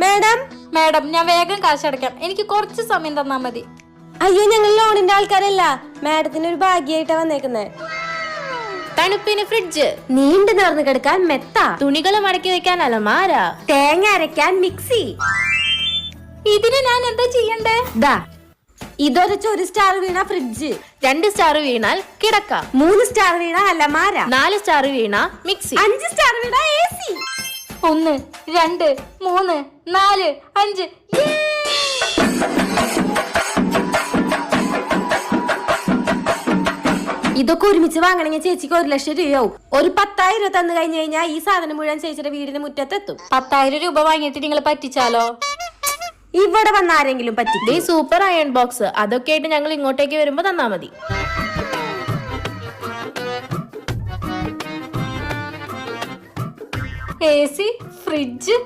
Madam madam ഞാൻ വേഗം കാശടക്കാം. എനിക്ക് കുറച്ച് സമയം തന്നാ മതി. അയ്യോ, ഞങ്ങൾ ലോണിന്റെ ആൾക്കാരല്ല. മാഡത്തിന് ഒരു ഭാഗ്യായിട്ടാ വന്നേക്കുന്നത്. തണുപ്പിന് ഫ്രിഡ്ജ്, നീണ്ടു നേർന്ന് കിടക്കാൻ മെത്ത, തുണികൾ മടക്കി വെക്കാൻ അലമാര, തേങ്ങ അരയ്ക്കാൻ മിക്സി. ഇതിന് ഞാൻ എന്താ ചെയ്യണ്ടേ? ദാ ഇതൊരച്ച് 1 സ്റ്റാർ വീണ ഫ്രിഡ്ജ്, 2 സ്റ്റാർ വീണാൽ കിടക്ക, 3 സ്റ്റാർ വീണ അലമാര, 4 സ്റ്റാർ വീണ മിക്സി, 5 സ്റ്റാർ വീണ AC. 1 2 3 4 5. ഇതൊക്കെ ഒരുമിച്ച് വാങ്ങണമെങ്കിൽ ചേച്ചിക്ക് 1 ലക്ഷം രൂപയാവും. ഒരു 10,000 തന്നു കഴിഞ്ഞു കഴിഞ്ഞാൽ ഈ സാധനം മുഴുവൻ ചേച്ചിയുടെ വീടിന് മുറ്റത്തെത്തും. 10,000 രൂപ വാങ്ങിയിട്ട് നിങ്ങൾ പറ്റിച്ചാലോ? ഇവിടെ വന്ന ആരെങ്കിലും പറ്റി? സൂപ്പർ അയൺ ബോക്സ്, അതൊക്കെ ആയിട്ട് ഞങ്ങൾ ഇങ്ങോട്ടേക്ക് വരുമ്പോ തന്നാ മതി. AC, fridge,